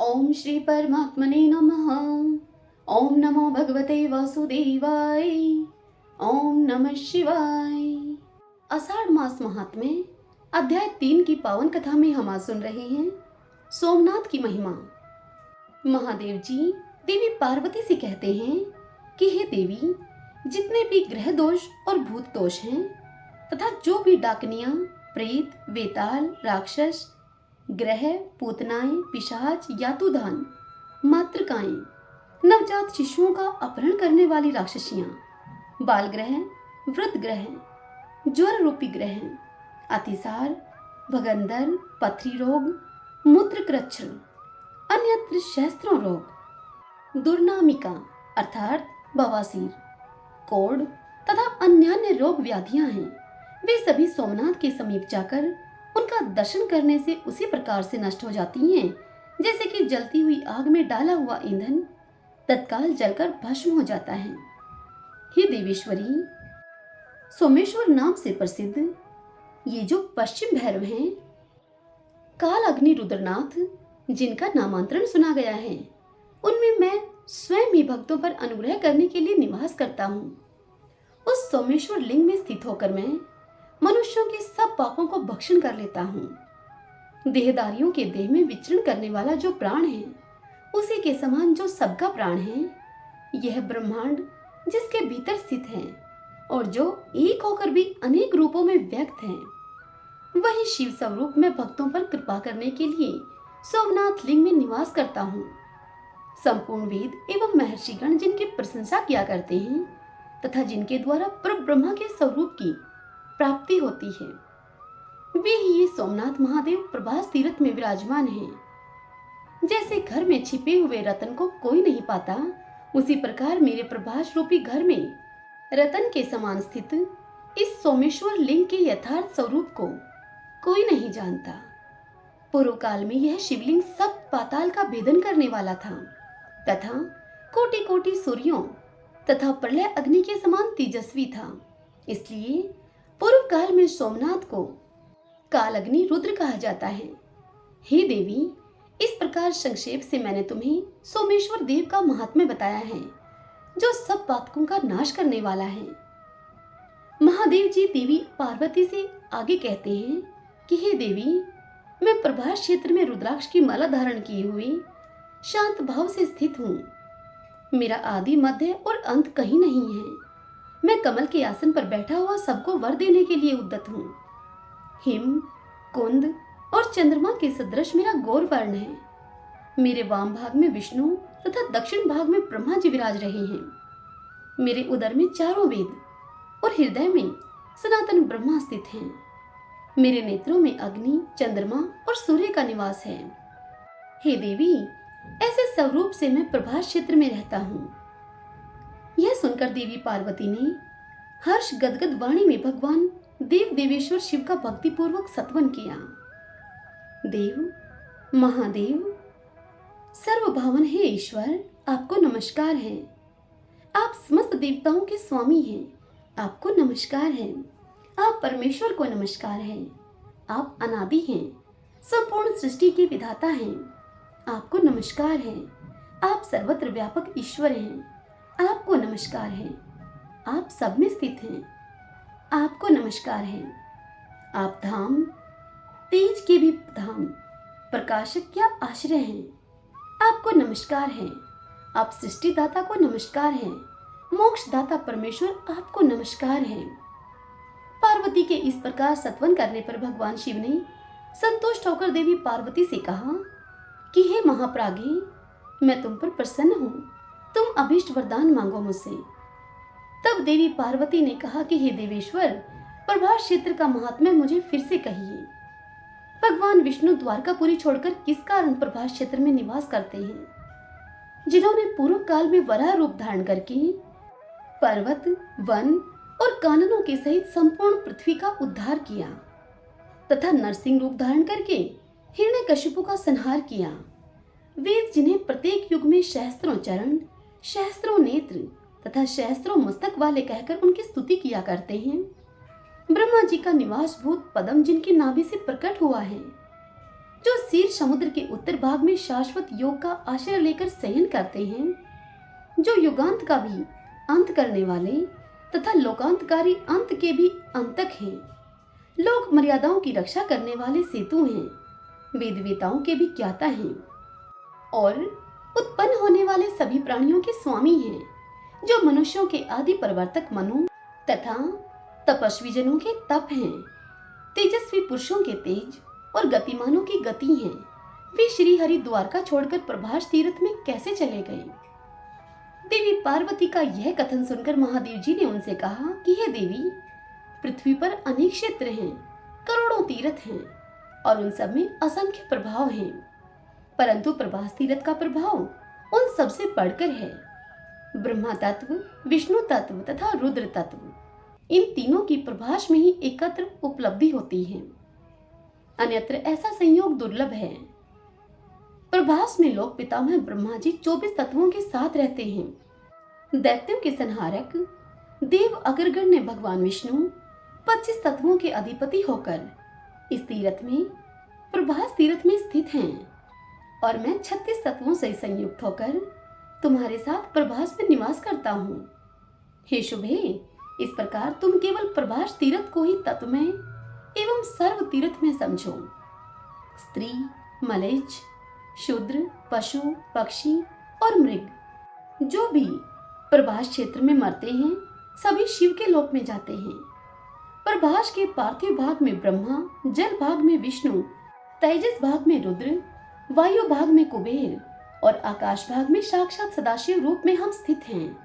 ओम श्री परमात्मने नमः। ओम नमो भगवते वासुदेवाय। ओम नमः शिवाय। आषाढ़ मास महात्म्य अध्याय 3 की पावन कथा में हम आज सुन रहे हैं सोमनाथ की महिमा। महादेव जी देवी पार्वती से कहते हैं कि हे देवी, जितने भी ग्रह दोष और भूत दोष हैं तथा जो भी डाकनियां, प्रेत, वेताल, राक्षस, ग्रह, पूतनाएं, पिशाच, यातुधान, मातृकाएं, नवजात शिशुओं का अपहरण करने वाली राक्षसियां, बाल ग्रह, वृद्ध ग्रह, ज्वर रूपी ग्रह, अतिसार, भगंदर, पथरी रोग, मूत्रकृच्छ, अन्यत्र सहस्त्रों रोग, दुर्नामिका अर्थात बवासीर, कोढ़ तथा अन्य रोग व्याधियां हैं, वे सभी सोमनाथ के समीप जाकर उनका दर्शन करने से उसी प्रकार से नष्ट हो जाती हैं जैसे कि जलती हुई आग में डाला हुआ ईंधन तत्काल जलकर भस्म हो जाता है। हे देवेश्वरी, सोमेश्वर नाम से प्रसिद्ध ये जो पश्चिम भैरव हैं, काल अग्नि रुद्रनाथ, जिनका नामांतरण सुना गया है, उनमें मैं स्वयं ही भक्तों पर अनुग्रह करने के लिए निवास करता हूँ। उस सोमेश्वर लिंग में स्थित होकर मैं मनुष्यों के सब पापों को भक्षण कर लेता हूँ। देहधारियों के देह में विचरण करने वाला जो प्राण है, उसी के समान जो सबका प्राण है, यह ब्रह्मांड जिसके भीतर स्थित है और जो एक होकर भी अनेक रूपों में व्यक्त है, वही शिव स्वरूप में भक्तों पर कृपा करने के लिए सोमनाथ लिंग में निवास करता हूँ। संपूर्ण वेद एवं महर्षिगण जिनकी प्रशंसा किया करते हैं तथा जिनके द्वारा परम ब्रह्मा के स्वरूप की प्राप्ति होती है, वे ही ये सोमनाथ महादेव प्रभास तीर्थ में विराजमान हैं। जैसे घर में छिपे हुए रतन को कोई नहीं पाता, उसी प्रकार मेरे प्रभास रूपी घर में रतन के समान स्थित इस सोमेश्वर लिंग के यथार्थ स्वरूप को कोई नहीं जानता। पूर्व काल में यह शिवलिंग सब पाताल का भेदन करने वाला था तथा कोटि कोटि सूर्यों तथा प्रलय अग्नि के समान तेजस्वी था। इसलिए पूर्व काल में सोमनाथ को काल अग्नि रुद्र कहा जाता है। हे देवी, इस प्रकार संक्षेप से मैंने तुम्हें सोमेश्वर देव का महात्म्य बताया है, जो सब पातकों का नाश करने वाला है। महादेव जी देवी पार्वती से आगे कहते हैं कि हे देवी, मैं प्रभास क्षेत्र में रुद्राक्ष की माला धारण किए हुए शांत भाव से स्थित हूँ। मेरा आदि, मध्य और अंत कहीं नहीं है। मैं कमल के आसन पर बैठा हुआ सबको वर देने के लिए उद्यत हूँ। हिम, कुंद और चंद्रमा के सदृश मेरा गौर वर्ण है। मेरे वाम भाग में विष्णु तथा दक्षिण भाग में ब्रह्मा जी विराज रहे हैं। मेरे उदर में चारों वेद और हृदय में सनातन ब्रह्मा स्थित हैं। मेरे नेत्रों में अग्नि, चंद्रमा और सूर्य का निवास है। हे देवी, ऐसे स्वरूप से मैं प्रभास क्षेत्र में रहता हूँ। यह सुनकर देवी पार्वती ने हर्ष गदगद वाणी में भगवान देव देवेश्वर शिव का भक्ति पूर्वक स्तवन किया। देव, महादेव, सर्वभावन हे ईश्वर, आपको नमस्कार है। आप समस्त देवताओं के स्वामी हैं, आपको नमस्कार है। आप परमेश्वर को नमस्कार है। आप अनादि हैं, संपूर्ण सृष्टि के विधाता हैं, आपको नमस्कार है। आप सर्वत्र व्यापक ईश्वर हैं, आपको नमस्कार है। आप सब में स्थित हैं, आपको नमस्कार है। आप धाम, तेज के भी धाम, प्रकाशक क्या आश्रय हैं, आपको नमस्कार है। आप सृष्टिदाता को नमस्कार है। मोक्षदाता परमेश्वर, आपको नमस्कार है। पार्वती के इस प्रकार स्तवन करने पर भगवान शिव ने संतुष्ट होकर देवी पार्वती से कहा कि हे महाप्राज्ञी, मैं तुम पर प्रसन्न हूँ, तुम अभीष्ट वरदान मांगो मुझसे। तब देवी पार्वती ने कहा कि हे देवेश्वर, प्रभास क्षेत्र का महात्म्य मुझे फिर से कहिए। भगवान विष्णु द्वारकापुरी छोड़कर किस कारण प्रभास क्षेत्र में निवास करते हैं, जिन्होंने पूर्व काल में वराह रूप धारण करके पर्वत, वन और काननों के सहित संपूर्ण पृथ्वी का उद्धार किया तथा नरसिंह रूप धारण करके हिरण्यकशिपु का संहार किया। वेद जिन्हें प्रत्येक युग में सहस्त्रों चरण, सहस्त्रों नेत्र तथा सहस्त्रों मस्तक वाले कहकर उनकी स्तुति किया करते हैं। ब्रह्मा जी का निवास भूत पद्म जिनकी नाभि से प्रकट हुआ है, जो क्षीर समुद्र के उत्तर भाग में शाश्वत योग का आश्रय लेकर शयन करते हैं, जो युगांत का भी अंत करने वाले तथा लोकांतकारी अंत के भी अंतक हैं, लोक मर्यादाओं की रक्षा करने वाले सेतु हैं, वेद वेताओं के भी ज्ञाता हैं और उत्पन्न होने वाले सभी प्राणियों के स्वामी हैं, जो मनुष्यों के आदि प्रवर्तक मनु तथा तपस्वी जनों के तप हैं, तेजस्वी पुरुषों के तेज और गतिमानों की गति हैं। वे श्री हरि द्वारका छोड़कर प्रभास तीर्थ में कैसे चले गए? देवी पार्वती का यह कथन सुनकर महादेव जी ने उनसे कहा कि हे देवी, पृथ्वी पर अनेक क्षेत्र हैं, करोड़ों तीर्थ हैं और उन सब में असंख्य प्रभाव हैं, परंतु प्रभास तीर्थ का प्रभाव उन सबसे बढ़कर है। ब्रह्मा तत्व, विष्णु तत्व तथा रुद्र तत्व, इन तीनों की प्रभास में ही एकत्र उपलब्धि होती है, अन्यत्र ऐसा संयोग दुर्लभ है। प्रभास में लोक पितामह ब्रह्मा जी 24 तत्वों के साथ रहते हैं। दैत्यों के संहारक देव अग्रगण ने भगवान विष्णु 25 तत्वों के अधिपति होकर इस तीर्थ में, प्रभास तीर्थ में स्थित हैं और मैं 36 तत्वों से संयुक्त होकर तुम्हारे साथ प्रभास में निवास करता हूँ। हे शुभे, इस प्रकार तुम केवल प्रभास तीर्थ को ही तत्व में एवं सर्व तीर्थ में समझो। स्त्री, मलेच्छ, शूद्र, पशु, पक्षी और मृग जो भी प्रभास क्षेत्र में मरते हैं, सभी शिव के लोक में जाते हैं। प्रभास के पार्थिव भाग में ब्रह्मा, जल भाग में विष्णु, तेजस भाग में रुद्र, वायु भाग में कुबेर और आकाश भाग में साक्षात सदाशिव रूप में हम स्थित हैं।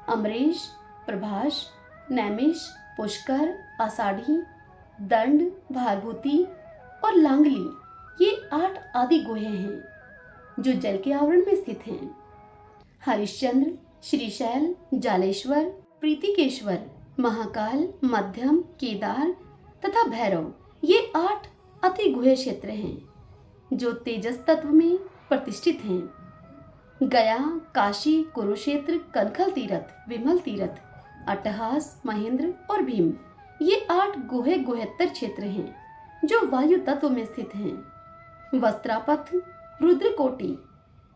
अमरेश, प्रभास, नैमिष, पुष्कर, आषाढ़ी, दंड, भारभूति और लांगली, ये 8 आदि गुहे हैं जो जल के आवरण में स्थित हैं। हरिश्चंद्र, श्रीशैल, जालेश्वर, प्रीतिकेश्वर, महाकाल, मध्यम, केदार तथा भैरव, ये 8 अति गुहे क्षेत्र हैं जो तेजस तत्व में प्रतिष्ठित हैं। गया, काशी, कुरुक्षेत्र, कनखल तीर्थ, विमल तीर्थ, अट्टहास, महेंद्र और भीम, ये 8 गुहे गुहेत्तर क्षेत्र हैं जो वायु तत्व में स्थित हैं। वस्त्रापथ, रुद्रकोटि,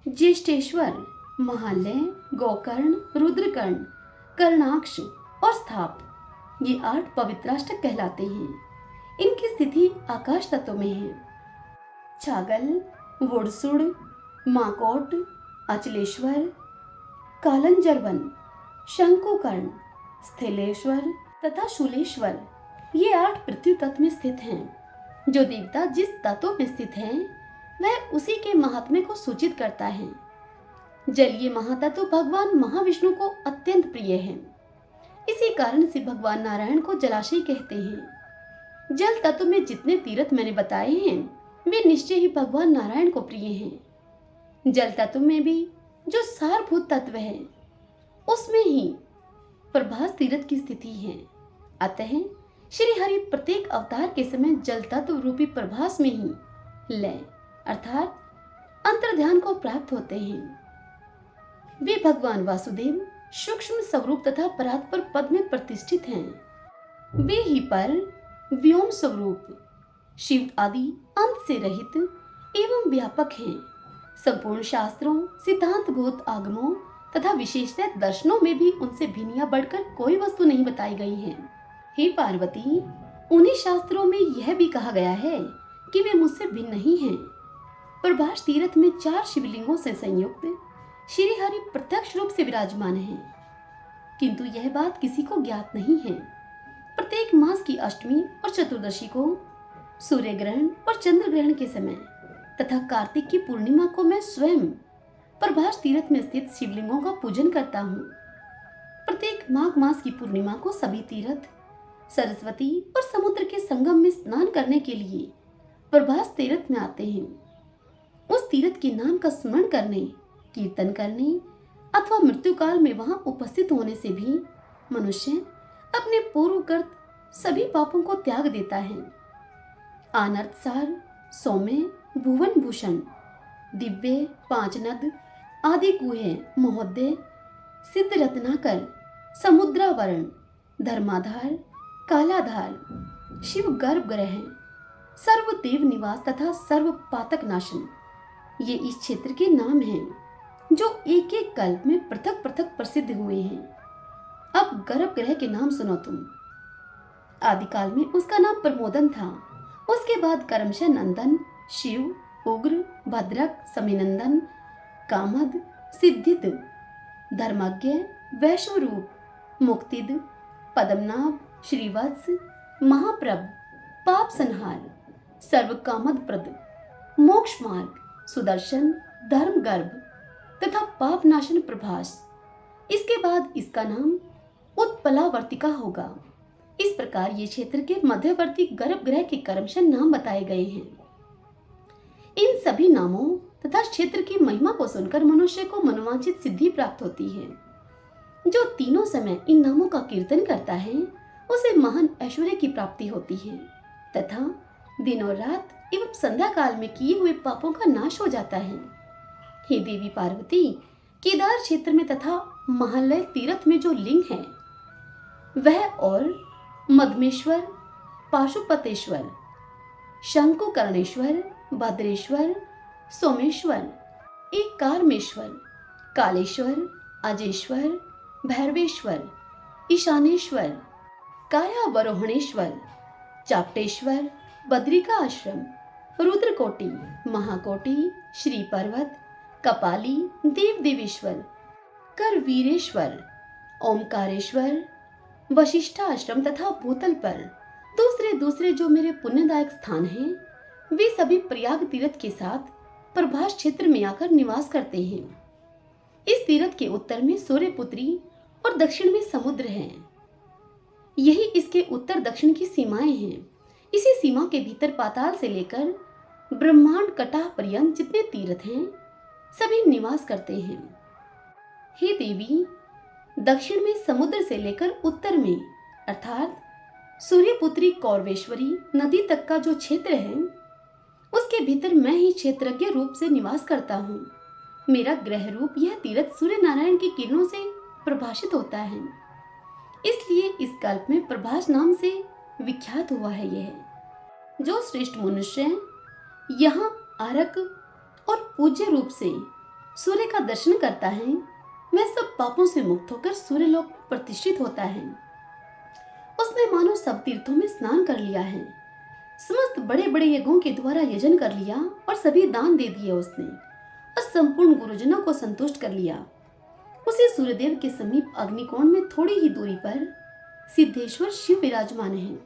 ज्येष्ठेश्वर, महालय, गोकर्ण, रुद्रकर्ण, कर्णाक्ष और स्थाप, ये 8 पवित्राष्टक कहलाते हैं। इनकी स्थिति आकाश तत्व में है। छागल, वुड़सुड़, माकोट, अचलेश्वर, कालंजरवन, शंकुकर्ण, स्थिलेश्वर तथा शूलेश्वर, ये 8 पृथ्वी तत्व में स्थित हैं। जो देवता जिस तत्व में स्थित है वह उसी के महात्म्य को सूचित करता है। जलीय महातत्व भगवान महाविष्णु को अत्यंत प्रिय है। इसी कारण से भगवान नारायण को जलाशय कहते हैं। जल तत्व में जितने तीर्थ मैंने बताए हैं वे निश्चय ही भगवान नारायण को प्रिय हैं। जल तत्व में भी जो सारभूत तत्व है उसमें ही प्रभास तीर्थ की स्थिति है। अतः श्री हरि प्रत्येक अवतार के समय जल तत्व रूपी प्रभास में ही लय अर्थात अंतर्ध्यान को प्राप्त होते हैं। वे भगवान वासुदेव सूक्ष्म स्वरूप तथा परात्पर पद में प्रतिष्ठित हैं। वे ही पर व्योम स्वरूप शिव आदि अंत से रहित एवं व्यापक हैं। संपूर्ण शास्त्रों, सिद्धांत भूत आगमों तथा विशेषतः दर्शनों में भी उनसे भिन्न या बढ़कर कोई वस्तु नहीं बताई गई है। हे पार्वती, उन्हीं शास्त्रों में यह भी कहा गया है कि वे मुझसे भिन्न नहीं हैं। प्रभास तीर्थ में 4 शिवलिंगों से संयुक्त श्री हरि प्रत्यक्ष रूप से विराजमान है, किंतु यह बात किसी को ज्ञात नहीं है। प्रत्येक मास की अष्टमी और चतुर्दशी को, सूर्य ग्रहण और चंद्र ग्रहण के समय तथा कार्तिक की पूर्णिमा को मैं स्वयं प्रभास तीर्थ में स्थित शिवलिंगों का पूजन करता हूँ। प्रत्येक माघ मास की पूर्णिमा को सभी तीर्थ सरस्वती और समुद्र के संगम में स्नान करने के लिए प्रभास तीर्थ में आते हैं। उस तीर्थ के नाम का स्मरण करने, कीर्तन करने अथवा मृत्यु काल में वहां उपस्थित होने से भी मनुष्य अपने पूर्वकृत सभी पापों को त्याग देता है। आनर्तसार, सौम्य, भुवन भूषण, दिव्य, 5 नद आदि गुहे, महोदय, सिद्ध रत्नाकर, समुद्रावरण, धर्माधार, कालाधार, शिव गर्भ ग्रह, सर्वदेव निवास तथा सर्व पातक नाशन, ये इस क्षेत्र के नाम हैं जो एक एक कल्प में पृथक पृथक प्रसिद्ध हुए हैं। अब गर्भगृह के नाम सुनो तुम। आदिकाल में उसका नाम प्रमोदन था। उसके बाद कर्मश नंदन, शिव, उग्र, भद्रक, समीनंदन, कामद, सिद्धिद, धर्मज्ञ, वैश्वरूप, मुक्तिद, पद्मनाभ, श्रीवत्स, महाप्रभ, पाप संहार, सर्व कामद प्रद, मोक्ष मार्ग, सुदर्शन, धर्म गर्भ तथा पाप नाशन प्रभास। इसके बाद इसका नाम उत्पलावर्तिका होगा। इस प्रकार ये क्षेत्र के मध्यवर्ती गर्भगृह के कर्मशन नाम बताए गए हैं। इन सभी नामों तथा क्षेत्र की महिमा को सुनकर मनुष्य को मनोवांछित सिद्धि प्राप्त होती है। जो तीनों समय इन नामों का कीर्तन करता है उसे महान ऐश्वर्य की प्राप्ति होती है तथा दिन और रात एवं संध्या काल में किए हुए पापों का नाश हो जाता है। हे देवी पार्वती, केदार क्षेत्र में तथा महालय तीर्थ में जो लिंग है वह और मधमेश्वर, पाशुपतेश्वर, शंकुकर्णेश्वर, भद्रेश्वर, सोमेश्वर, एकारमेश्वर, कालेश्वर, अजेश्वर, भैरवेश्वर, ईशानेश्वर, कायावरोहणेश्वर, चाप्टेश्वर, बद्रिका आश्रम, रुद्रकोटि, महाकोटि, श्री पर्वत, कपाली, देव देवेश्वर, करवीरेश्वर, ओमकारेश्वर, वशिष्ठा आश्रम तथा भूतल पर दूसरे दूसरे जो मेरे पुण्यदायक स्थान हैं वे सभी प्रयाग तीर्थ के साथ प्रभास क्षेत्र में आकर निवास करते हैं। इस तीर्थ के उत्तर में सूर्यपुत्री और दक्षिण में समुद्र है। यही इसके उत्तर दक्षिण की सीमाएं हैं। इसी सीमा के भीतर पाताल से लेकर ब्रह्मांड कटाह पर्यंत जितने तीर्थ हैं सभी निवास करते हैं। हे देवी, दक्षिण में समुद्र से लेकर उत्तर में अर्थात सूर्यपुत्री कौरवेश्वरी नदी तक का जो क्षेत्र है उसके भीतर मैं ही क्षेत्रज्ञ रूप से निवास करता हूँ। मेरा ग्रह रूप यह तीर्थ सूर्य नारायण की किरणों से प्रभाषित होता है, इसलिए इस कल्प में प्रभास नाम से विख्यात हुआ है। यह जो श्रेष्ठ मनुष्य यहाँ आरक और पूज्य रूप से सूर्य का दर्शन करता है वह सब पापों से मुक्त होकर सूर्यलोक में प्रतिष्ठित होता है। उसने मानो सब तीर्थों में स्नान कर लिया है, समस्त बड़े बड़े यज्ञों के द्वारा यजन कर लिया और सभी दान दे दिए उसने और संपूर्ण गुरुजनों को संतुष्ट कर लिया। उसे सूर्यदेव के समीप अग्निकोण में थोड़ी ही दूरी पर सिद्धेश्वर शिव विराजमान है।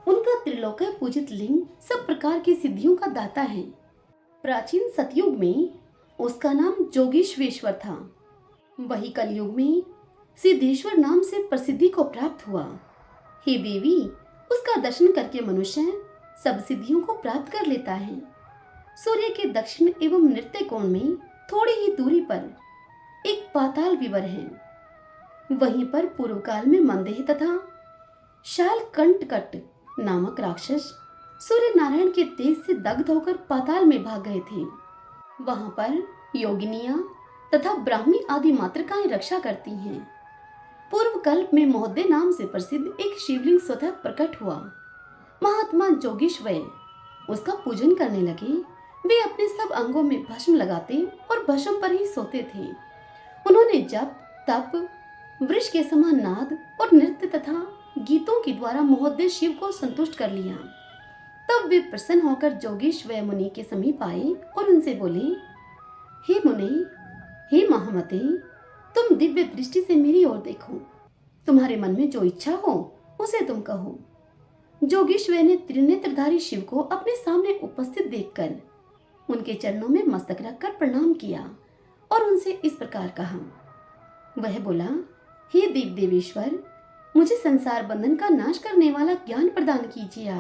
उनका त्रिलोक पूजित लिंग सब प्रकार की सिद्धियों का दाता है। प्राचीन सतयुग में उसका नाम जोगीश्वेश्वर था। वही कलयुग में सिद्धेश्वर नाम से प्रसिद्धि को प्राप्त हुआ। हे देवी, उसका दर्शन करके मनुष्य सब सिद्धियों को प्राप्त कर लेता है। सूर्य के दक्षिण एवं नृत्य कोण में थोड़ी ही दूरी पर एक पाताल विवर है। वहीं पर पूर्व काल में मंदेह तथा शालकंटकट नामक राक्षस सूर्य नारायण के तेज से दग्ध होकर पाताल में भाग गए थे। वहां पर योगिनियां तथा ब्राह्मी आदि मातृकाएं रक्षा करती हैं। पूर्व कल्प में महोदय नाम से प्रसिद्ध एक शिवलिंग स्वतः प्रकट हुआ। महात्मा जोगेश्वर उसका पूजन करने लगे। वे अपने सब अंगों में भस्म लगाते और भस्म पर ही सोते थे। उन्होंने जप, तप, वृक्ष के समान नाद और नृत्य तथा गीतों के द्वारा महोदय शिव को संतुष्ट कर लिया। तब वे प्रसन्न होकर जोगेश्वर मुनि के समीप आए और उनसे बोले, हे मुनि, हे महामते, तुम दिव्य दृष्टि से मेरी ओर देखो। तुम्हारे मन में जो इच्छा हो उसे तुम कहो। जोगेश्वर ने त्रिनेत्रधारी शिव को अपने सामने उपस्थित देखकर उनके चरणों में मस्तक रखकर प्रणाम किया और उनसे इस प्रकार कहा। वह बोला, हे देव देवेश्वर, मुझे संसार बंधन का नाश करने वाला ज्ञान प्रदान कीजिए।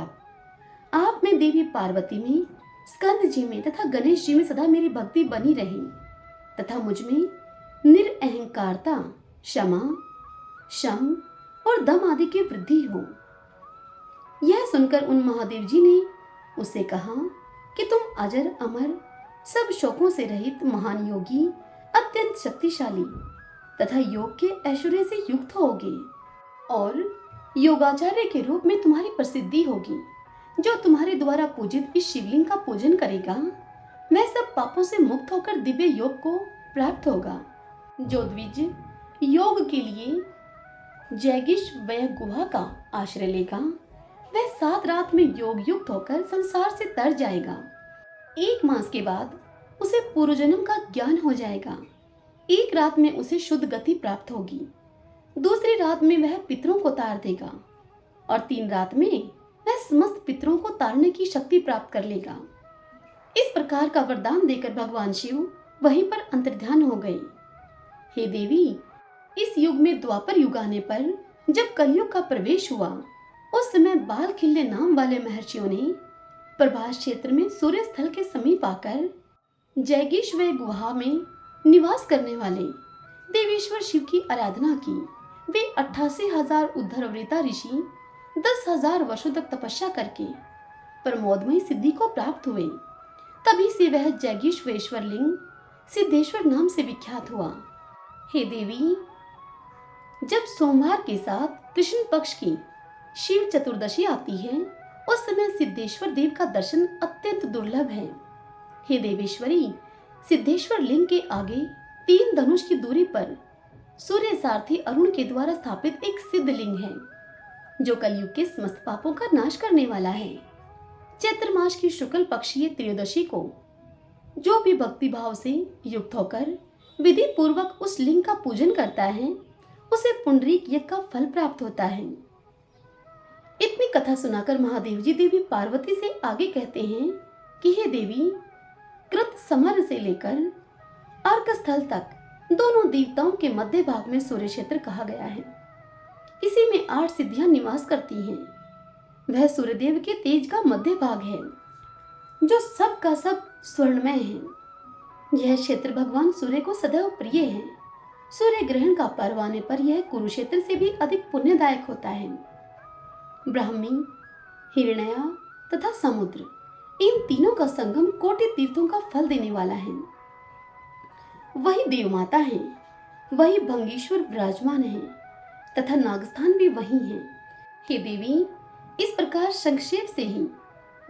आप में देवी पार्वती में, स्कंद जी में तथा गणेश जी में सदा मेरी भक्ति बनी रही तथा मुझ में निरअहंकारता, क्षमा, शम और दम आदि की वृद्धि हो। यह सुनकर उन महादेव जी ने उससे कहा कि तुम अजर अमर, सब शोकों से रहित महान योगी, अत्यंत शक्तिशाली तथा योग के ऐश्वर्य से युक्त होगे और योगाचार्य के रूप में तुम्हारी प्रसिद्धि होगी। जो तुम्हारे द्वारा पूजित इस शिवलिंग का पूजन करेगा वह सब पापों से मुक्त होकर दिव्य योग को प्राप्त होगा। जो द्विज योग के लिए जैगिश वह गुहा का आश्रय लेगा वह 7 रात में योग युक्त होकर संसार से तर जाएगा। 1 मास के बाद उसे पूर्व जन्म का ज्ञान हो जाएगा। 1 रात में उसे शुद्ध गति प्राप्त होगी। दूसरी रात में वह पितरों को तार देगा और 3 रात में वह समस्त पितरों को तारने की शक्ति प्राप्त कर लेगा। इस प्रकार का वरदान देकर भगवान शिव वहीं पर अंतर्ध्यान हो गए। हे देवी, इस युग में द्वापर युग आने पर जब कलयुग का प्रवेश हुआ उस समय बाल खिल्ले नाम वाले महर्षियों ने प्रभास क्षेत्र में सूर्य स्थल के समीप आकर जैगीश्वर गुहा में निवास करने वाले देवेश्वर शिव की आराधना की। वे 88,000 उद्धरवृता ऋषि 10,000 वर्षों तक तपस्या करके प्रमोदमयी सिद्धि को प्राप्त हुए। तभी से वह जैगीश्वरेश्वर लिंग सिद्धेश्वर नाम से विख्यात हुआ। हे देवी, जब सोमवार के साथ कृष्ण पक्ष की शिव चतुर्दशी आती है उस समय सिद्धेश्वर देव का दर्शन अत्यंत दुर्लभ है। हे देवेश्वरी, सिद्धेश्वर लिंग के आगे 3 धनुष की दूरी पर सूर्य सारथी अरुण के द्वारा स्थापित एक सिद्ध लिंग है जो कलयुग के समस्त पापों का नाश करने वाला है। चैत्र मास की शुक्ल पक्षीय त्रयोदशी को जो भी भक्ति भाव से युक्त होकर विधि पूर्वक उस लिंग का पूजन करता है उसे पुंडरीक यज्ञ का फल प्राप्त होता है। इतनी कथा सुनाकर महादेव जी देवी पार्वती से आगे कहते हैं कि हे देवी, कृत समर से लेकर अर्क स्थल तक दोनों देवताओं के मध्य भाग में सूर्य क्षेत्र कहा गया है। इसी में 8 सिद्धियां निवास करती हैं। वह सूर्यदेव के तेज का मध्य भाग है जो सब का सब स्वर्णमय है। यह क्षेत्र भगवान सूर्य को सदैव प्रिय है। सूर्य ग्रहण का पर्व आने पर यह कुरुक्षेत्र से भी अधिक पुण्यदायक होता है। ब्राह्मी, हिरण्या तथा समुद्र, इन तीनों का संगम कोटि तीर्थों का फल देने वाला है। वही देवमाता है, वही भंगीश्वर विराजमान है तथा नागस्थान भी वही है। हे देवी, इस प्रकार संक्षेप से ही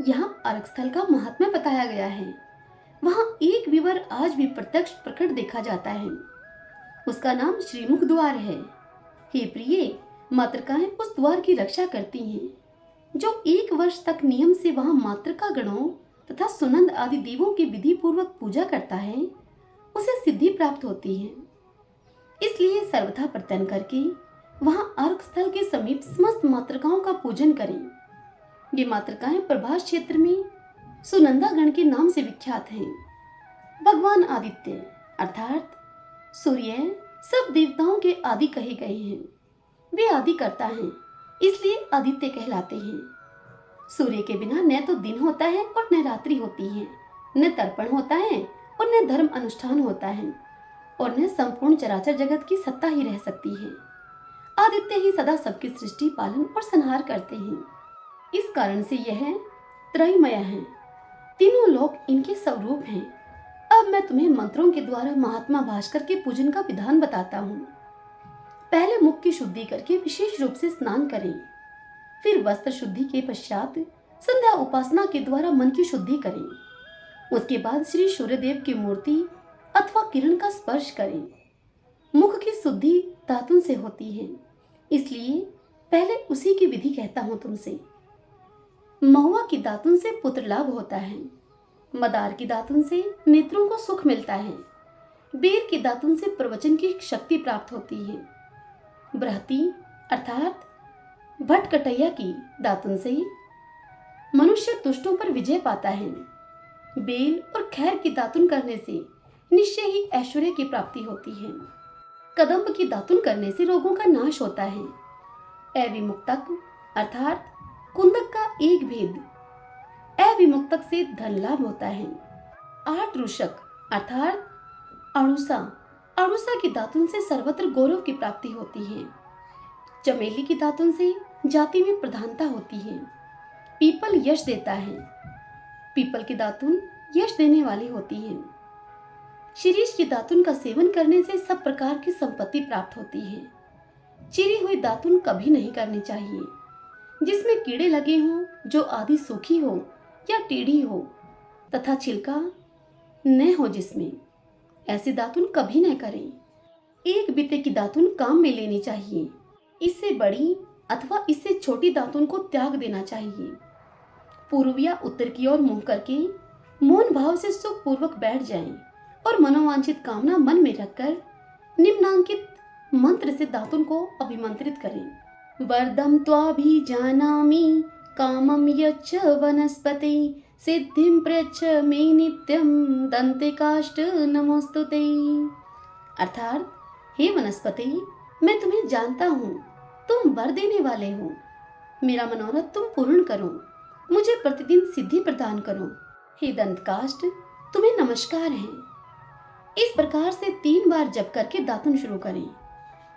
यहाँ अर्क स्थल का महात्म्य बताया गया है। वहाँ एक विवर आज भी प्रत्यक्ष प्रकट देखा जाता है। उसका नाम श्रीमुख द्वार है। हे प्रिय, मातृकाएं उस द्वार की रक्षा करती हैं। जो 1 वर्ष तक नियम से वहां मातृका गणों तथा सुनंद आदि देवों की विधि पूर्वक पूजा करता है उसे सिद्धि प्राप्त होती है। इसलिए सर्वथा प्रत्यन करके वहां अर्क स्थल के समीप समस्त मातृकाओं का पूजन करें। ये मातृकाएं प्रभास क्षेत्र में सुनंदा गण के नाम से विख्यात हैं। भगवान आदित्य अर्थात सूर्य सब देवताओं के आदि कहे गए हैं। वे आदि करता हैं, इसलिए आदित्य कहलाते हैं। सूर्य के बिना न तो दिन होता है और न रात्रि होती है, न तर्पण होता है और न धर्म अनुष्ठान होता है और न संपूर्ण चराचर जगत की सत्ता ही रह सकती है। आदित्य ही सदा सबकी सृष्टि, पालन और संहार करते हैं। इस कारण से यह त्रयमय है। तीनों लोक इनके स्वरूप हैं। अब मैं तुम्हें मंत्रों के द्वारा महात्मा भास्कर के पूजन का विधान बताता हूँ। पहले मुख की शुद्धि करके विशेष रूप से स्नान करें। फिर वस्त्र शुद्धि के पश्चात संध्या उपासना के द्वारा मन की शुद्धि करें। उसके बाद श्री सूर्यदेव की मूर्ति अथवा किरण का स्पर्श करें। मुख की शुद्धि दातुन से होती है, इसलिए पहले उसी की विधि कहता हूं तुमसे। महुआ की दातुन से पुत्र लाभ होता है। मदार की दातुन से नेत्रों को सुख मिलता है। बेर की दातुन से प्रवचन की शक्ति प्राप्त होती है। बृहति अर्थात भटकटैया की दातुन से मनुष्य दुष्टों पर विजय पाता है। बेल और खैर की दातुन करने से निश्चय ही ऐश्वर्य की प्राप्ति होती है। कदम्ब की दातुन करने से रोगों का नाश होता है। अविमुक्तक अर्थात कुंदक का एक भेद, अविमुक्तक से धन लाभ होता है। 8 रुषक अर्थात अणुसा, अणुसा की दातुन से सर्वत्र गौरव की प्राप्ति होती है। चमेली की दातुन से जाति में प्रधानता होती है। पीपल यश देता है। पीपल की दातुन यश देने वाली होती है। शिरीष की दातुन का सेवन करने से सब प्रकार की संपत्ति प्राप्त होती है। चिरी हुई दातुन कभी नहीं करनी चाहिए। जिसमें कीड़े लगे हों, जो आदि सूखी हो या टेढ़ी हो तथा छिलका न हो जिसमें, ऐसे दातुन कभी न करें। एक बिते की दातुन काम में लेनी चाहिए। इससे बड़ी अथवा इससे छोटी दातुन को त्याग देना चाहिए। पूर्व या उत्तर की ओर मुंह करके मौन भाव से सुखपूर्वक बैठ जाएं और मनोवांछित कामना मन में रखकर निम्नांकित मंत्र से दातुन को अभिमंत्रित करें। वरदम त्वाभिजानामि कामम यच्च वनस्पते सिद्धिं प्रयच्छ मे नित्यं दंते काष्ठ नमोस्तुते। अर्थात, हे वनस्पति, मैं तुम्हें जानता हूँ, तुम वर देने वाले हो। मेरा मनोरथ तुम पूर्ण करो, मुझे प्रतिदिन सिद्धि प्रदान करो। हे दंतकाष्ठ, तुम्हें नमस्कार है। इस प्रकार से 3 बार जप करके दातुन शुरू करें।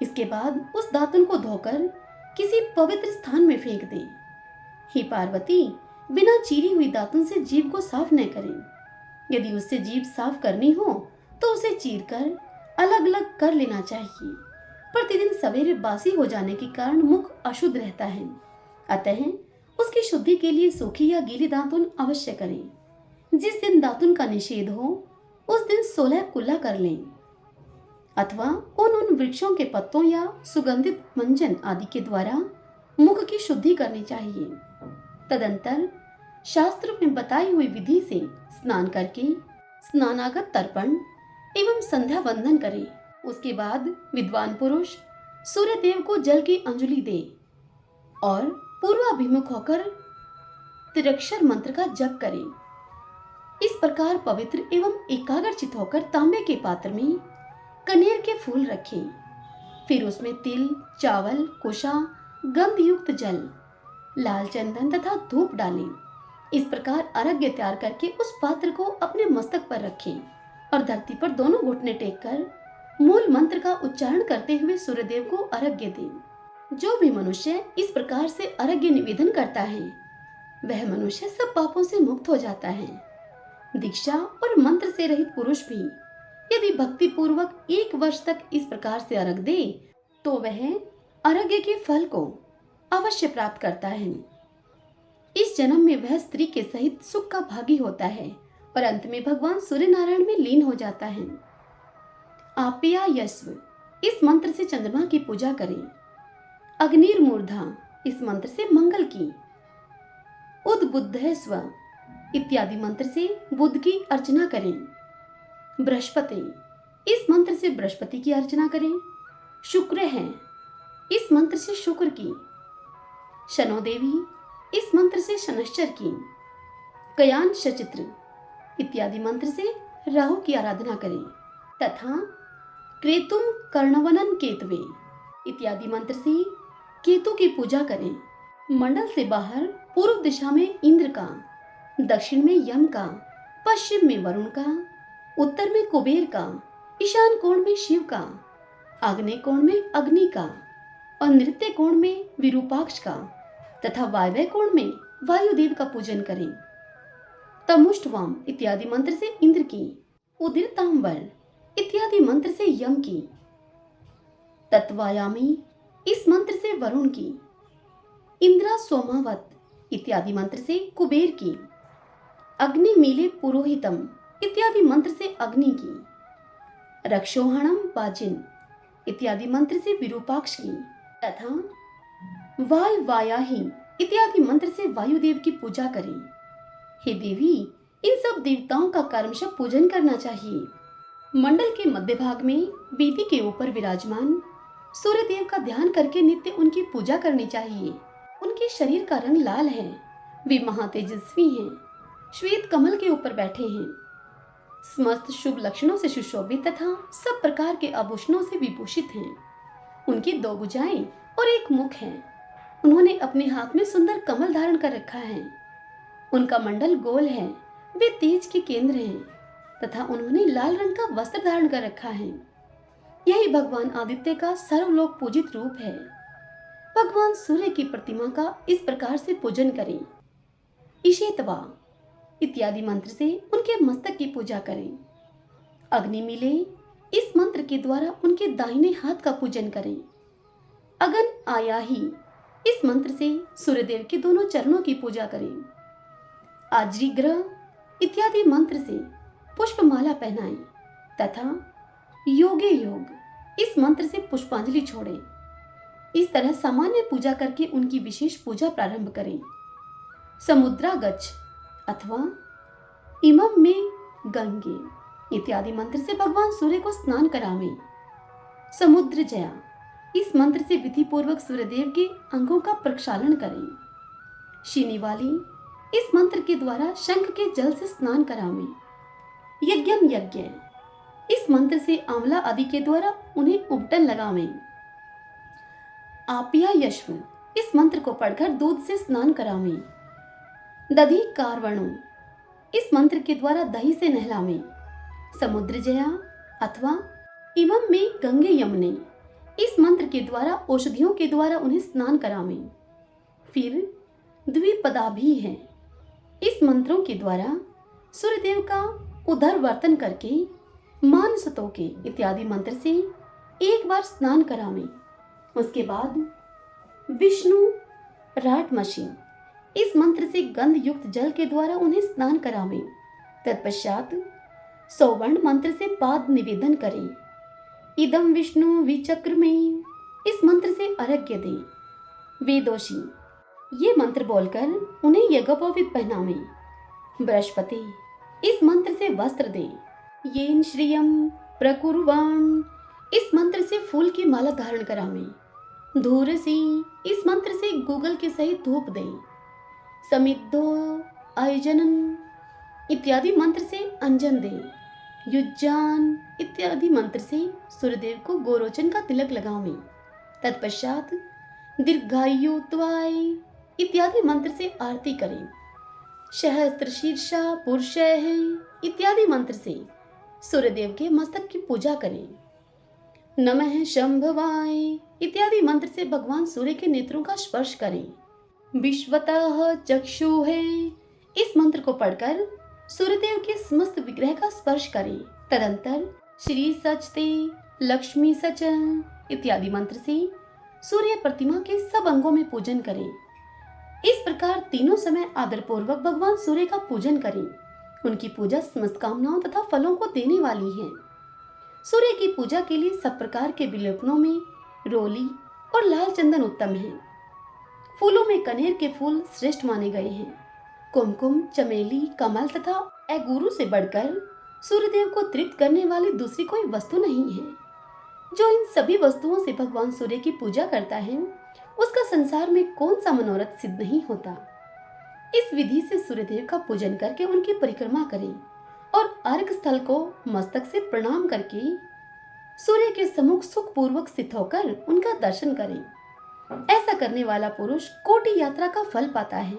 इसके बाद उस दातुन को धोकर किसी पवित्र स्थान में फेंक दें। हे पार्वती, बिना चीरी हुई दातुन से जीभ को साफ न करें। यदि उससे जीभ साफ करनी हो तो उसे चीरकर अलग अलग कर लेना चाहिए। प्रतिदिन सवेरे बासी हो जाने के कारण मुख अशुद्ध रहता है, अतः उसकी शुद्धि के लिए सूखी या गीली दातुन अवश्य करें। जिस दिन दातुन का निषेध हो उस दिन 16 कुल्ला कर लें, अथवा उन वृक्षों के पत्तों या सुगंधित मंजन आदि के द्वारा मुख की शुद्धि करनी चाहिए। तदंतर शास्त्र में बताई हुई विधि से स्नान करके स्नानागत तर्पण एवं संध्या वंदन करें। उसके बाद विद्वान पुरुष सूर्य देव को जल की अंजलि दे और पूर्वाभिमुख होकर त्रिअक्षर मंत्र का जप करें। इस प्रकार पवित्र एवं एकाग्रचित होकर तांबे के पात्र में कनेर के फूल रखें। फिर उसमें तिल, चावल, कुशा, गंध युक्त जल, लाल चंदन तथा धूप डालें। इस प्रकार अर्घ्य तैयार करके उस पात्र को अपने मस्तक पर रखें और धरती पर दोनों घुटने टेक कर मूल मंत्र का उच्चारण करते हुए सूर्यदेव को अर्घ्य दें। जो भी मनुष्य इस प्रकार से अर्घ्य निवेदन करता है वह मनुष्य सब पापों से मुक्त हो जाता है। दीक्षा और मंत्र से रहित पुरुष भी यदि भक्ति पूर्वक 1 वर्ष तक इस प्रकार से अर्घ्य दे तो वह अर्घ्य के फल को अवश्य प्राप्त करता है। इस जन्म में वह स्त्री के सहित सुख का भागी होता है और अंत में भगवान सूर्य नारायण में लीन हो जाता है। आप्या यस्व, इस मंत्र से चंद्रमा की पूजा करें। अग्निर्मूर्धा, इस मंत्र से मंगल की। उद्बुद्ध स्व इत्यादि मंत्र से बुध की अर्चना करें। बृहस्पति, इस मंत्र से बृहस्पति की अर्चना करें। शुक्र है, इस मंत्र से शुक्र की। शनो देवी, इस मंत्र से शनश्चर की। कयान शचित्र इत्यादि मंत्र से राहु की आराधना करें तथा क्रेतुम कर्णवनन केतवे इत्यादि मंत्र से केतु की पूजा करें। मंडल से बाहर पूर्व दिशा में इंद्र का, दक्षिण में यम का, पश्चिम में वरुण का, उत्तर में कुबेर का, ईशान कोण में शिव का, आग्नेय कोण में अग्नि का और नृत्य कोण में विरूपाक्ष का तथा वायव्य कोण में वायुदेव का पूजन करें। तमुष्टवाम इत्यादि मंत्र से इंद्र की। उदिरतांबर इत्यादि मंत्र से यम की। तत्वायामी, इस मंत्र से वरुण की। इंद्रा सोमावत इत्यादि मंत्र से कुबेर की। अग्नि मीले पुरोहितम इत्यादि मंत्र से अग्नि की। रक्षोहणम वाजिन इत्यादि मंत्र से विरूपाक्ष की तथा वाय वायाही इत्यादि मंत्र से वायुदेव की पूजा करें। हे देवी, इन सब देवताओं का कर्मशः पूजन करना चाहिए। मंडल के मध्य भाग में वेदी के ऊपर विराजमान सूर्य देव का ध्यान करके नित्य उनकी पूजा करनी चाहिए। उनके शरीर का रंग लाल है, वे महातेजस्वी हैं, श्वेत कमल के ऊपर बैठे हैं, समस्त शुभ लक्षणों से सुशोभित तथा सब प्रकार के आभूषणों से विभूषित हैं। उनकी 2 भुजाएं और 1 मुख है। उन्होंने अपने हाथ में सुंदर कमल धारण कर रखा है। उनका मंडल गोल है, वे तेज के केंद्र हैं तथा उन्होंने लाल रंग का वस्त्र धारण कर रखा है। यही भगवान आदित्य का सर्वलोक पूजित रूप है। भगवान सूर्य की प्रतिमा का इस प्रकार से पूजन करें। इशेतवा इत्यादि मंत्र से उनके मस्तक की पूजा करें। अग्नि मिले, इस मंत्र के द्वारा उनके दाहिने हाथ का पूजन करें। अगन आयाही इस मंत्र से सूर्यदेव के दोनों चरणों की पूजा करें। आज्री ग्रह इत्यादि मंत्र से पुष्पमाला पहनाएं तथा योगे योग इस मंत्र से पुष्पांजलि छोड़ें। इस तरह सामान्य पूजा करके उनकी विशेष पूजा प्रारंभ करें। समुद्रागच्छ अथवा इमं में गंगे इत्यादि मंत्र से भगवान सूर्य को स्नान करावें। समुद्र जया इस मंत्र से विधि पूर्वक सूर्यदेव के अंगों का प्रक्षालन करें। शीनिवाली इस मंत्र के द्वारा शंख के जल से स्नान करावें। यज्ञम यज्ञ इस मंत्र से आंवला आदि के द्वारा उन्हें उबटन लगावें। आप्या यश्व इस मंत्र को पढ़कर दूध से स्नान करावें। दधि कार्वणो इस मंत्र के द्वारा दही से नहलावें। समुद्र जया अथवा इमं में गंगे यमुने इस मंत्र के द्वारा औषधियों के द्वारा उन्हें स्नान करावें। फिर द्विपदा भी है इस मंत्रों के द्वारा सूर्यदेव का उदर वर्तन करके मानसतोके इत्यादि मंत्र से एक बार स्नान करावें। उसके बाद विष्णु राटमशी इस मंत्र से गंध युक्त जल के द्वारा उन्हें स्नान करावें। तत्पश्चात सौवर्ण मंत्र से पाद निवेदन करें। इदम विष्णु विचक्र में इस मंत्र से अर्घ्य दें। वेदोषी ये मंत्र बोलकर उन्हें यज्ञोपवीत पहनावें। बृहस्पति इस मंत्र से वस्त्र दें। येन श्रियम प्रकुर्वाण इस मंत्र से फूल की माला धारण करावें। धूरसी इस मंत्र से गूगल के सहित धूप दें। समिद्धो आयजनन इत्यादि मंत्र से अंजन दें। युज्जान इत्यादि मंत्र से सूर्यदेव को गोरोचन का तिलक लगावें। तत्पश्चात दीर्घायुत्वाय इत्यादि मंत्र से आरती करें। सहस्त्र शीर्षा पुरुष है इत्यादि मंत्र से सूर्यदेव के मस्तक की पूजा करें। नमः शंभवाय इत्यादि मंत्र से भगवान सूर्य के नेत्रों का स्पर्श करें। विश्वतः चक्षु है इस मंत्र को पढ़कर सूर्यदेव के समस्त विग्रह का स्पर्श करें। तदंतर श्री सचते लक्ष्मी सच इत्यादि मंत्र से सूर्य प्रतिमा के सब अंगों में पूजन करें। इस प्रकार तीनों समय आदरपूर्वक भगवान सूर्य का पूजन करें। उनकी पूजा समस्त कामनाओं तथा फलों को देने वाली है। सूर्य की पूजा के लिए सब प्रकार के विलेपनों में रोली और लाल चंदन उत्तम है। फूलों में कनेर के फूल श्रेष्ठ माने गए हैं। कुमकुम, चमेली, कमल तथा एगुरु से बढ़कर सूर्यदेव को तृप्त करने वाली दूसरी कोई वस्तु नहीं है। जो इन सभी वस्तुओं से भगवान सूर्य की पूजा करता है उसका संसार में कौन सा मनोरथ सिद्ध नहीं होता। इस विधि से सूर्यदेव का पूजन करके उनकी परिक्रमा करें और अर्घ स्थल को मस्तक से प्रणाम करके सूर्य के सम्मुख सुख पूर्वक स्थित होकर उनका दर्शन करें। ऐसा करने वाला पुरुष कोटि यात्रा का फल पाता है।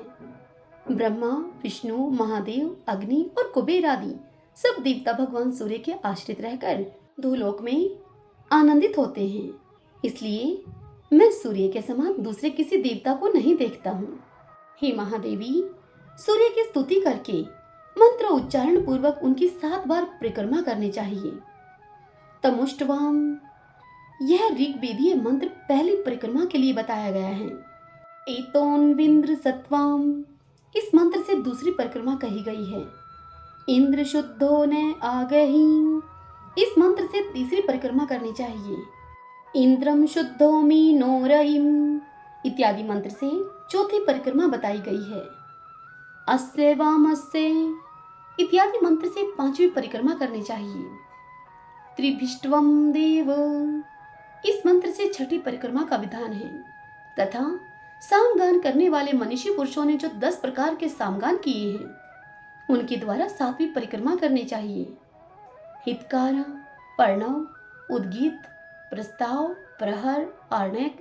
ब्रह्मा, विष्णु, महादेव, अग्नि और कुबेर आदि सब देवता भगवान सूर्य के आश्रित रहकर भूलोक में आनंदित होते हैं। इसलिए मैं सूर्य के समान दूसरे किसी देवता को नहीं देखता हूँ। हे महादेवी, सूर्य की स्तुति करके मंत्र उच्चारण पूर्वक उनकी 7 बार परिक्रमा करनी चाहिए। तमुष्टवाम यह ऋग्वेदीय मंत्र पहली परिक्रमा के लिए बताया गया है। एतोन्विंद्र सत्वाम इस मंत्र से दूसरी परिक्रमा कही गई है। इंद्र शुद्धो न आगहि इस मंत्र से तीसरी परिक्रमा करनी चाहिए। इंद्रम शुद्धो मीनोरयिम इत्यादि मंत्र से चौथी परिक्रमा बताई गई है। अस्य वामस्य इत्यादि मंत्र से 5वीं परिक्रमा करनी चाहिए। त्रिभिष्टवम देव इस मंत्र से 6ठी परिक्रमा का विधान है तथा सामगान करने वाले मनीषी पुरुषों ने जो 10 प्रकार के सामगान किए हैं उनके द्वारा 7वीं परिक्रमा करनी चाहिए। हितकार, पर्णव, उद्गीत, प्रस्ताव, प्रहर, आर्णक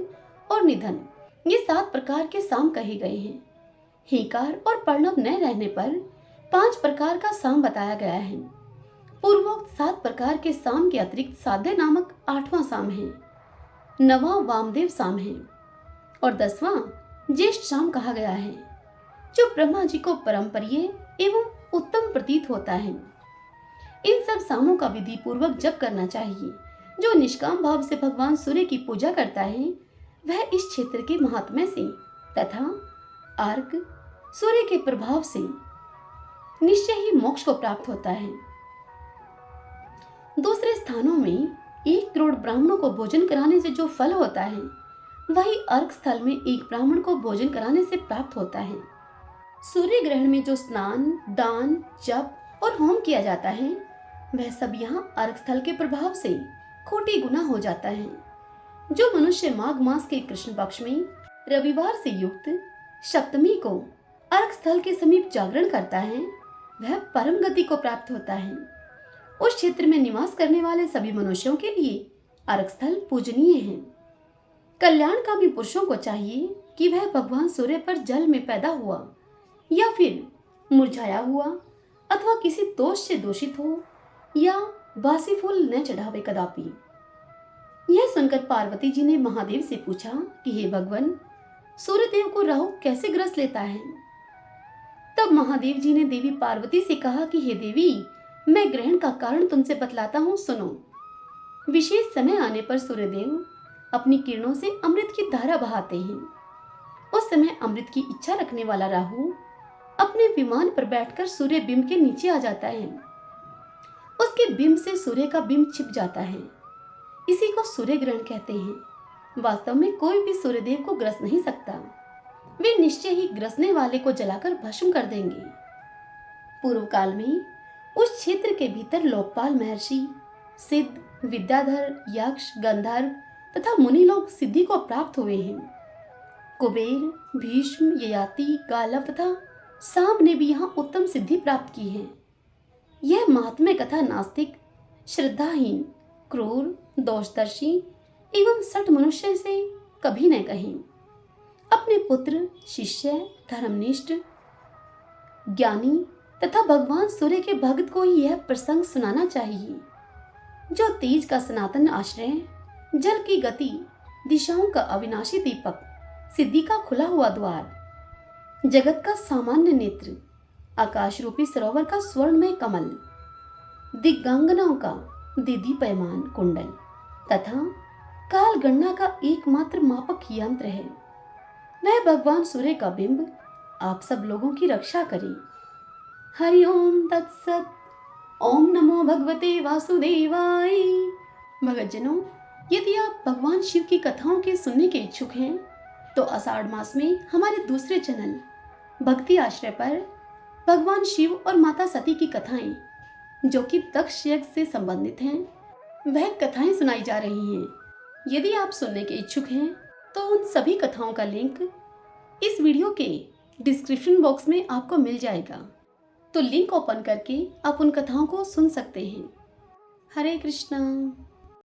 और निधन ये 7 प्रकार के साम कहे गए हैं। हिकार और पर्णव न रहने पर 5 प्रकार का साम बताया गया है। पूर्वोक्त 7 प्रकार के साम के अतिरिक्त साध्य नामक 8वां साम है। 9वां वामदेव साम है और 10वां ज्येष्ठ साम कहा गया है, जो ब्रह्मा जी को परम प्रिय एवं उत्तम प्रतीत होता है। इन सब सामों का विधि पूर्वक जप करना चाहिए। जो निष्काम भाव से भगवान सूर्य की पूजा करता है वह इस क्षेत्र के महात्म्य से तथा अर्घ सूर्य के प्रभाव से निश्चय ही मोक्ष को प्राप्त होता है। दूसरे स्थानों में 1 करोड़ ब्राह्मणों को भोजन कराने से जो फल होता है, वही अर्घ स्थल में 1 ब्राह्मण को भोजन कराने से प्राप्त होता है। सूर्य ग्रहण में जो स्नान, दान, जप और होम किया जाता है, वह सब यहाँ अर्घ स्थल के प्रभाव से कोटि गुना हो जाता है। जो मनुष्य माघ मास के कृष्ण पक्ष में रविवार से युक्त सप्तमी को अर्घ स्थल के समीप जागरण करता है, वह परम गति को प्राप्त होता है। उस क्षेत्र में निवास करने वाले सभी मनुष्यों के लिए अर्घ स्थल पूजनीय है। कल्याणकामी पुरुषों को चाहिए कि वह भगवान सूर्य पर जल में पैदा हुआ या फिर मुरझाया हुआ अथवा किसी दोष से दूषित हो या बासी फूल न चढ़ावे कदापि। यह सुनकर पार्वती जी ने महादेव से पूछा कि हे भगवान, सूर्यदेव को राहु कैसे ग्रस लेता है? तब महादेव जी ने देवी पार्वती से कहा कि हे देवी, मैं ग्रहण का कारण तुमसे बतलाता हूँ, सुनो। विशेष समय आने पर सूर्यदेव अपनी किरणों से अमृत की धारा बहाते हैं। उस समय अमृत की इच्छा रखने वाला राहु अपने विमान पर बैठकर सूर्य बिंब के नीचे आ जाता है। उसके बिंब से सूर्य का बिंब छिप जाता है। इसी को सूर्य ग्रहण कहते हैं। वास्तव में कोई भी सूर्यदेव को ग्रस नहीं सकता। वे निश्चय ही ग्रसने वाले को जलाकर भस्म कर देंगे। पूर्व काल में उस क्षेत्र के भीतर लोकपाल महर्षि, सिद्ध, विद्याधर, यक्ष, गंधर्व तथा मुनि लोग सिद्धि को प्राप्त हुए हैं। कुबेर, भीष्म, ययाति, गालव तथा सांब ने भी यहाँ उत्तम सिद्धि प्राप्त की है। यह महात्म्य कथा नास्तिक, श्रद्धाहीन, क्रूर, दोषदर्शी एवं सठ मनुष्य से कभी न कहें। अपने पुत्र, शिष्य, धर्मनिष्ठ, ज्ञानी तथा भगवान सूर्य के भक्त को ही यह प्रसंग सुनाना चाहिए। जो तेज का सनातन आश्रय, जल की गति, दिशाओं का अविनाशी दीपक, सिद्धि का खुला हुआ द्वार, जगत का सामान्य नेत्र, आकाश रूपी सरोवर का स्वर्णमय कमल, दिग्गांगनाओं का दीदीप्यमान कुंडल तथा काल गणना का एकमात्र मापक यंत्र है। वह भगवान सूर्य का बिंब आप सब लोगों की रक्षा करे। हरि ओम तत्सत। ओम नमो भगवते वासुदेवाय। भगतजनों, यदि आप भगवान शिव की कथाओं के सुनने के इच्छुक हैं तो आषाढ़ मास में हमारे दूसरे चैनल भक्ति आश्रय पर भगवान शिव और माता सती की कथाएं, जो कि दक्ष यज्ञ से संबंधित हैं, वह कथाएं सुनाई जा रही हैं। यदि आप सुनने के इच्छुक हैं तो उन सभी कथाओं का लिंक इस वीडियो के डिस्क्रिप्शन बॉक्स में आपको मिल जाएगा। तो लिंक ओपन करके आप उन कथाओं को सुन सकते हैं। हरे कृष्णा।